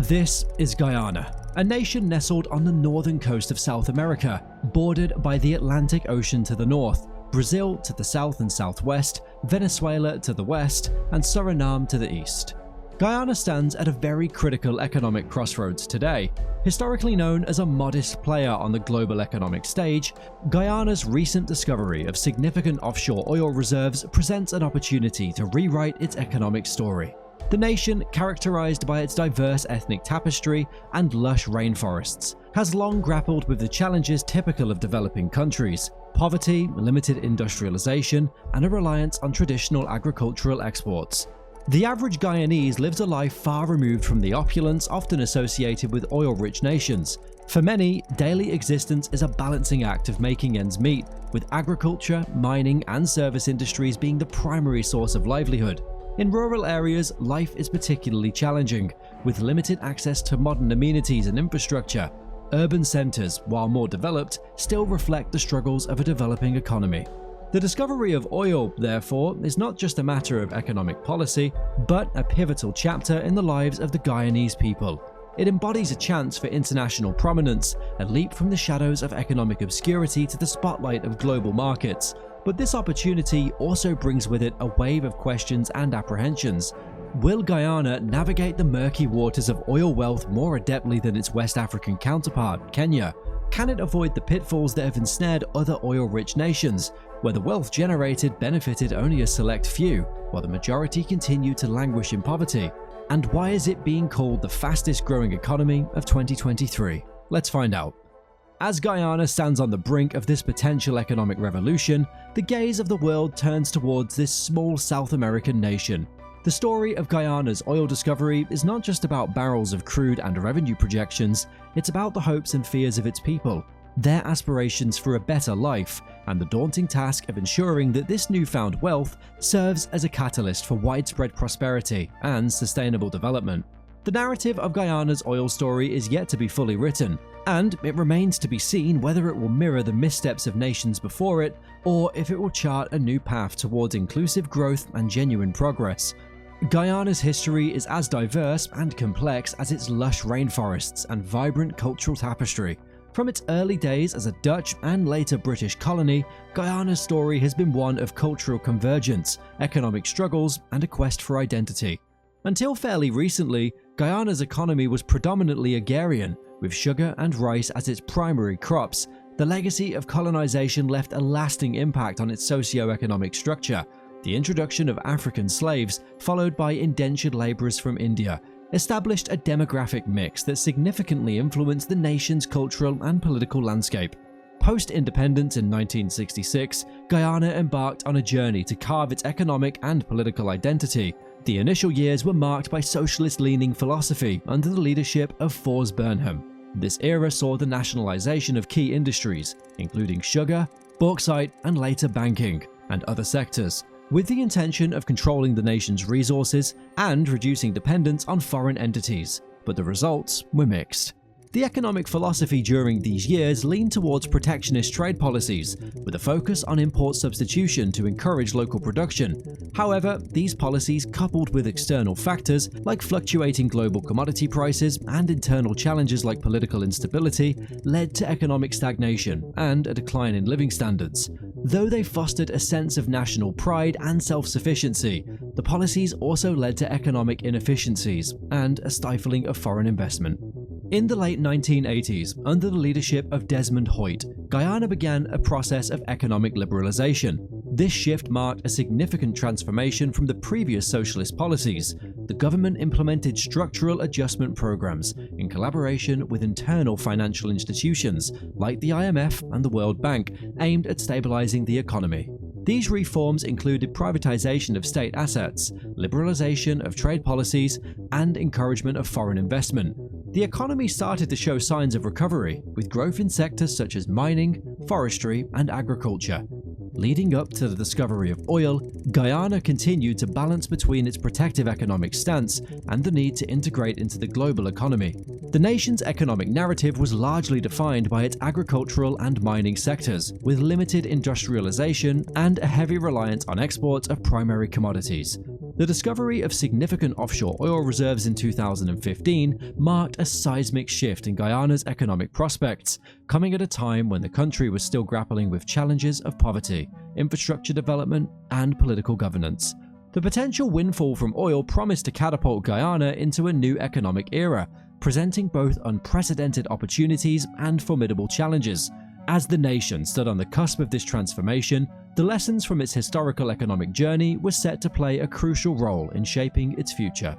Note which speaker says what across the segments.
Speaker 1: This is Guyana, a nation nestled on the northern coast of South America, bordered by the Atlantic Ocean to the north, Brazil to the south and southwest, Venezuela to the west, and Suriname to the east. Guyana stands at a very critical economic crossroads today. Historically known as a modest player on the global economic stage, Guyana's recent discovery of significant offshore oil reserves presents an opportunity to rewrite its economic story. The nation, characterized by its diverse ethnic tapestry and lush rainforests, has long grappled with the challenges typical of developing countries: poverty, limited industrialization, and a reliance on traditional agricultural exports. The average Guyanese lives a life far removed from the opulence often associated with oil-rich nations. For many, daily existence is a balancing act of making ends meet, with agriculture, mining, and service industries being the primary source of livelihood. In rural areas, life is particularly challenging, with limited access to modern amenities and infrastructure. Urban centers, while more developed, still reflect the struggles of a developing economy. The discovery of oil, therefore, is not just a matter of economic policy, but a pivotal chapter in the lives of the Guyanese people. It embodies a chance for international prominence, a leap from the shadows of economic obscurity to the spotlight of global markets. But this opportunity also brings with it a wave of questions and apprehensions. Will Guyana navigate the murky waters of oil wealth more adeptly than its West African counterpart, Kenya? Can it avoid the pitfalls that have ensnared other oil-rich nations, where the wealth generated benefited only a select few, while the majority continue to languish in poverty? And why is it being called the fastest-growing economy of 2023? Let's find out. As Guyana stands on the brink of this potential economic revolution, the gaze of the world turns towards this small South American nation. The story of Guyana's oil discovery is not just about barrels of crude and revenue projections, it's about the hopes and fears of its people, their aspirations for a better life, and the daunting task of ensuring that this newfound wealth serves as a catalyst for widespread prosperity and sustainable development. The narrative of Guyana's oil story is yet to be fully written, and it remains to be seen whether it will mirror the missteps of nations before it, or if it will chart a new path towards inclusive growth and genuine progress. Guyana's history is as diverse and complex as its lush rainforests and vibrant cultural tapestry. From its early days as a Dutch and later British colony, Guyana's story has been one of cultural convergence, economic struggles, and a quest for identity. Until fairly recently, Guyana's economy was predominantly agrarian, with sugar and rice as its primary crops. The legacy of colonization left a lasting impact on its socio-economic structure. The introduction of African slaves, followed by indentured laborers from India, established a demographic mix that significantly influenced the nation's cultural and political landscape. Post-independence in 1966, Guyana embarked on a journey to carve its economic and political identity. The initial years were marked by socialist-leaning philosophy under the leadership of Force Burnham. This era saw the nationalization of key industries, including sugar, bauxite, and later banking, and other sectors, with the intention of controlling the nation's resources and reducing dependence on foreign entities. But the results were mixed. The economic philosophy during these years leaned towards protectionist trade policies, with a focus on import substitution to encourage local production. However, these policies, coupled with external factors like fluctuating global commodity prices and internal challenges like political instability, led to economic stagnation and a decline in living standards. Though they fostered a sense of national pride and self-sufficiency, the policies also led to economic inefficiencies and a stifling of foreign investment. In the late 1980s, under the leadership of Desmond Hoyt, Guyana began a process of economic liberalization. This shift marked a significant transformation from the previous socialist policies. The government implemented structural adjustment programs in collaboration with internal financial institutions like the IMF and the World Bank, aimed at stabilizing the economy. These reforms included privatization of state assets, liberalization of trade policies, and encouragement of foreign investment. The economy started to show signs of recovery, with growth in sectors such as mining, forestry, and agriculture. Leading up to the discovery of oil, Guyana continued to balance between its protective economic stance and the need to integrate into the global economy. The nation's economic narrative was largely defined by its agricultural and mining sectors, with limited industrialization and a heavy reliance on exports of primary commodities. The discovery of significant offshore oil reserves in 2015 marked a seismic shift in Guyana's economic prospects, coming at a time when the country was still grappling with challenges of poverty, infrastructure development, and political governance. The potential windfall from oil promised to catapult Guyana into a new economic era, presenting both unprecedented opportunities and formidable challenges. As the nation stood on the cusp of this transformation, the lessons from its historical economic journey were set to play a crucial role in shaping its future.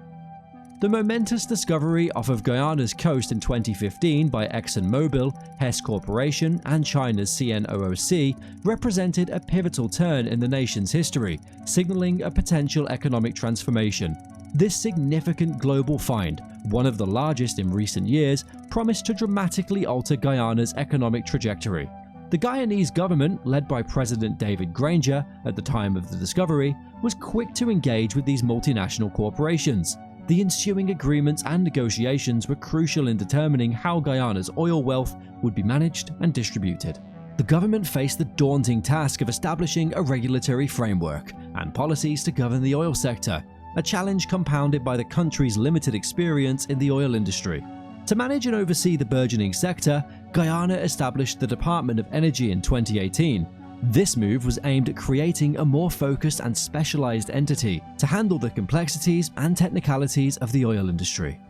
Speaker 1: The momentous discovery off of Guyana's coast in 2015 by ExxonMobil, Hess Corporation, and China's CNOOC represented a pivotal turn in the nation's history, signaling a potential economic transformation. This significant global find, one of the largest in recent years, promised to dramatically alter Guyana's economic trajectory. The Guyanese government, led by President David Granger at the time of the discovery, was quick to engage with these multinational corporations. The ensuing agreements and negotiations were crucial in determining how Guyana's oil wealth would be managed and distributed. The government faced the daunting task of establishing a regulatory framework and policies to govern the oil sector, a challenge compounded by the country's limited experience in the oil industry. To manage and oversee the burgeoning sector, Guyana established the Department of Energy in 2018. This move was aimed at creating a more focused and specialized entity to handle the complexities and technicalities of the oil industry.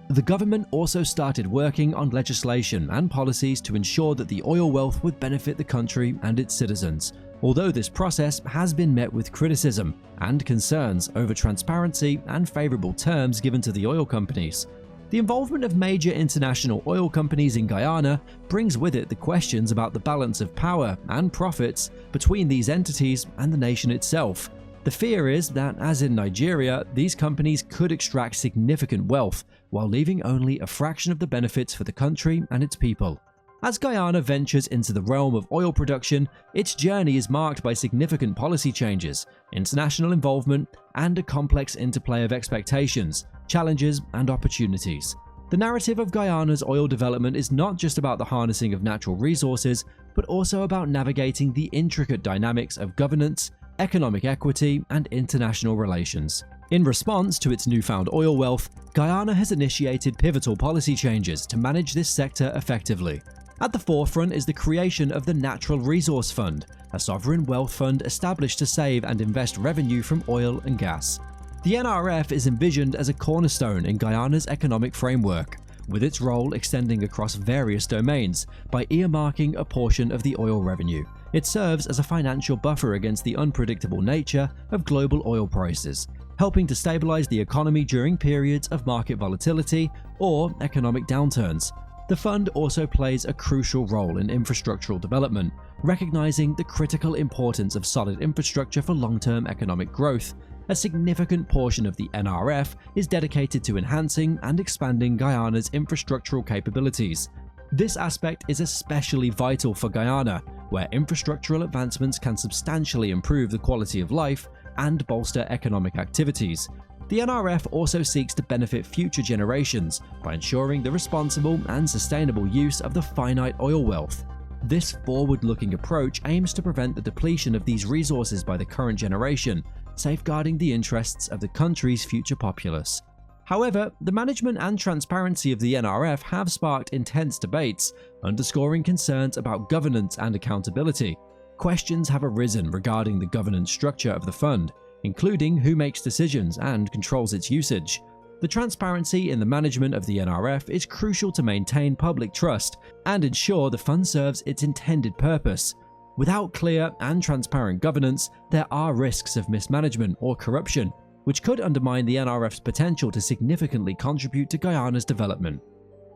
Speaker 1: The government also started working on legislation and policies to ensure that the oil wealth would benefit the country and its citizens, although this process has been met with criticism and concerns over transparency and favorable terms given to the oil companies. The involvement of major international oil companies in Guyana brings with it the questions about the balance of power and profits between these entities and the nation itself. The fear is that, as in Nigeria, these companies could extract significant wealth while leaving only a fraction of the benefits for the country and its people. As Guyana ventures into the realm of oil production, its journey is marked by significant policy changes, international involvement, and a complex interplay of expectations, challenges, and opportunities. The narrative of Guyana's oil development is not just about the harnessing of natural resources, but also about navigating the intricate dynamics of governance, economic equity, and international relations. In response to its newfound oil wealth, Guyana has initiated pivotal policy changes to manage this sector effectively. At the forefront is the creation of the Natural Resource Fund, a sovereign wealth fund established to save and invest revenue from oil and gas. The NRF is envisioned as a cornerstone in Guyana's economic framework, with its role extending across various domains. By earmarking a portion of the oil revenue, it serves as a financial buffer against the unpredictable nature of global oil prices, helping to stabilize the economy during periods of market volatility or economic downturns. The fund also plays a crucial role in infrastructural development, recognizing the critical importance of solid infrastructure for long-term economic growth. A significant portion of the NRF is dedicated to enhancing and expanding Guyana's infrastructural capabilities. This aspect is especially vital for Guyana, where infrastructural advancements can substantially improve the quality of life and bolster economic activities. The NRF also seeks to benefit future generations by ensuring the responsible and sustainable use of the finite oil wealth. This forward-looking approach aims to prevent the depletion of these resources by the current generation, safeguarding the interests of the country's future populace. However, the management and transparency of the NRF have sparked intense debates, underscoring concerns about governance and accountability. Questions have arisen regarding the governance structure of the fund, including who makes decisions and controls its usage. The transparency in the management of the NRF is crucial to maintain public trust and ensure the fund serves its intended purpose. Without clear and transparent governance, there are risks of mismanagement or corruption, which could undermine the NRF's potential to significantly contribute to Guyana's development.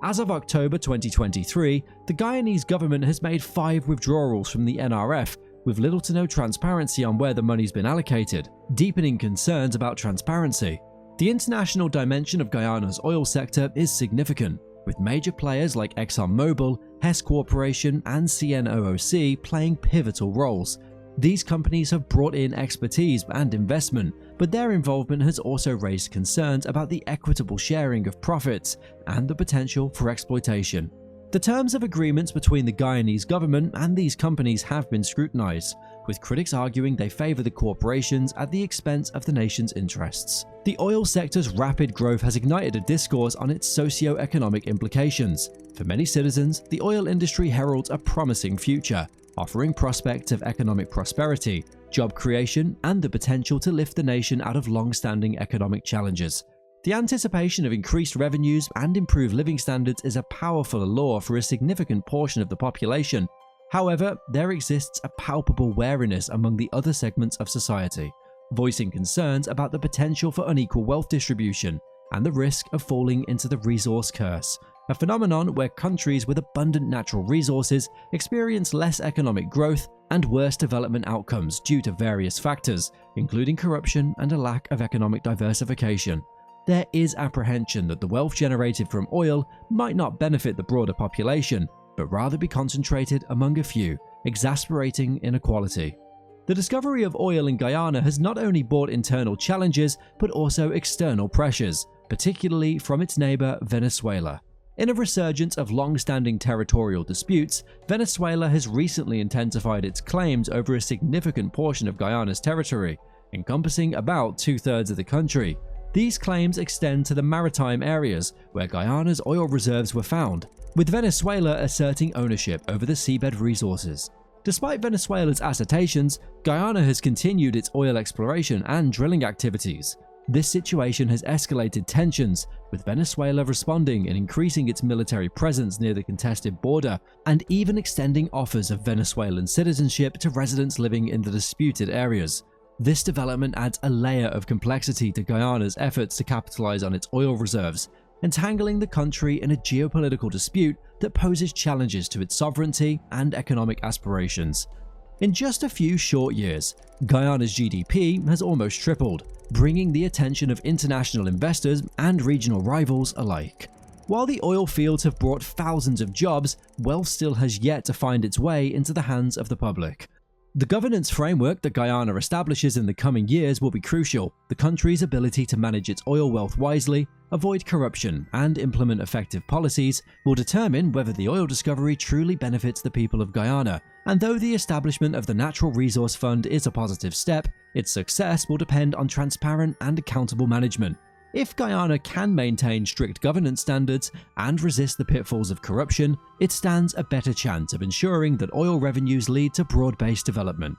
Speaker 1: As of October 2023, the Guyanese government has made 5 withdrawals from the NRF, with little to no transparency on where the money's been allocated, deepening concerns about transparency. The international dimension of Guyana's oil sector is significant, with major players like ExxonMobil, Hess Corporation, and CNOOC playing pivotal roles. These companies have brought in expertise and investment, but their involvement has also raised concerns about the equitable sharing of profits and the potential for exploitation. The terms of agreements between the Guyanese government and these companies have been scrutinized, with critics arguing they favor the corporations at the expense of the nation's interests. The oil sector's rapid growth has ignited a discourse on its socio-economic implications. For many citizens, the oil industry heralds a promising future, offering prospects of economic prosperity, job creation, and the potential to lift the nation out of long-standing economic challenges. The anticipation of increased revenues and improved living standards is a powerful allure for a significant portion of the population. However, there exists a palpable wariness among the other segments of society, voicing concerns about the potential for unequal wealth distribution and the risk of falling into the resource curse, a phenomenon where countries with abundant natural resources experience less economic growth and worse development outcomes due to various factors, including corruption and a lack of economic diversification. There is apprehension that the wealth generated from oil might not benefit the broader population, but rather be concentrated among a few, exacerbating inequality. The discovery of oil in Guyana has not only brought internal challenges, but also external pressures, particularly from its neighbor Venezuela. In a resurgence of long-standing territorial disputes, Venezuela has recently intensified its claims over a significant portion of Guyana's territory, encompassing about 2/3 of the country. These claims extend to the maritime areas where Guyana's oil reserves were found, with Venezuela asserting ownership over the seabed resources. Despite Venezuela's assertions, Guyana has continued its oil exploration and drilling activities. This situation has escalated tensions, with Venezuela responding and increasing its military presence near the contested border, and even extending offers of Venezuelan citizenship to residents living in the disputed areas. This development adds a layer of complexity to Guyana's efforts to capitalize on its oil reserves, entangling the country in a geopolitical dispute that poses challenges to its sovereignty and economic aspirations. In just a few short years, Guyana's GDP has almost tripled, bringing the attention of international investors and regional rivals alike. While the oil fields have brought thousands of jobs, wealth still has yet to find its way into the hands of the public. The governance framework that Guyana establishes in the coming years will be crucial. The country's ability to manage its oil wealth wisely, avoid corruption, and implement effective policies will determine whether the oil discovery truly benefits the people of Guyana. And though the establishment of the Natural Resource Fund is a positive step, its success will depend on transparent and accountable management. If Guyana can maintain strict governance standards and resist the pitfalls of corruption, it stands a better chance of ensuring that oil revenues lead to broad-based development.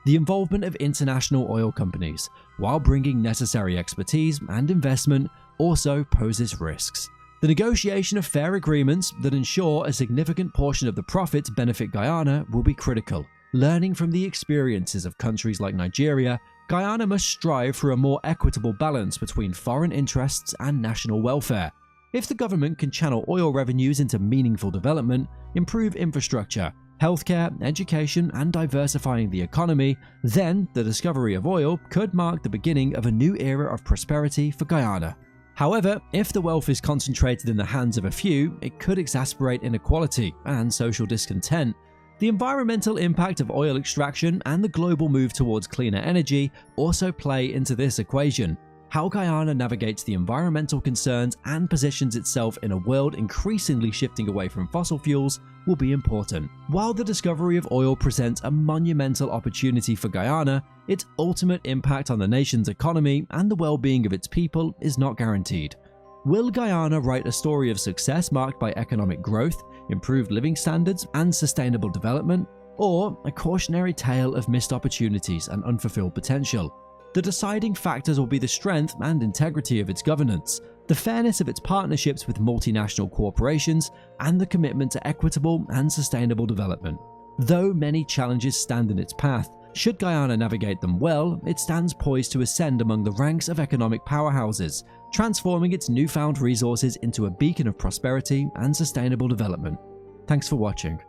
Speaker 1: The involvement of international oil companies, while bringing necessary expertise and investment, also poses risks. The negotiation of fair agreements that ensure a significant portion of the profits benefit Guyana will be critical. Learning from the experiences of countries like Nigeria, Guyana must strive for a more equitable balance between foreign interests and national welfare. If the government can channel oil revenues into meaningful development, improve infrastructure, healthcare, education, and diversifying the economy, then the discovery of oil could mark the beginning of a new era of prosperity for Guyana. However, if the wealth is concentrated in the hands of a few, it could exacerbate inequality and social discontent. The environmental impact of oil extraction and the global move towards cleaner energy also play into this equation. How Guyana navigates the environmental concerns and positions itself in a world increasingly shifting away from fossil fuels will be important. While the discovery of oil presents a monumental opportunity for Guyana, its ultimate impact on the nation's economy and the well-being of its people is not guaranteed. Will Guyana write a story of success marked by economic growth, improved living standards, and sustainable development, or a cautionary tale of missed opportunities and unfulfilled potential? The deciding factors will be the strength and integrity of its governance, the fairness of its partnerships with multinational corporations, and the commitment to equitable and sustainable development. Though many challenges stand in its path, should Guyana navigate them well, it stands poised to ascend among the ranks of economic powerhouses, transforming its newfound resources into a beacon of prosperity and sustainable development. Thanks for watching.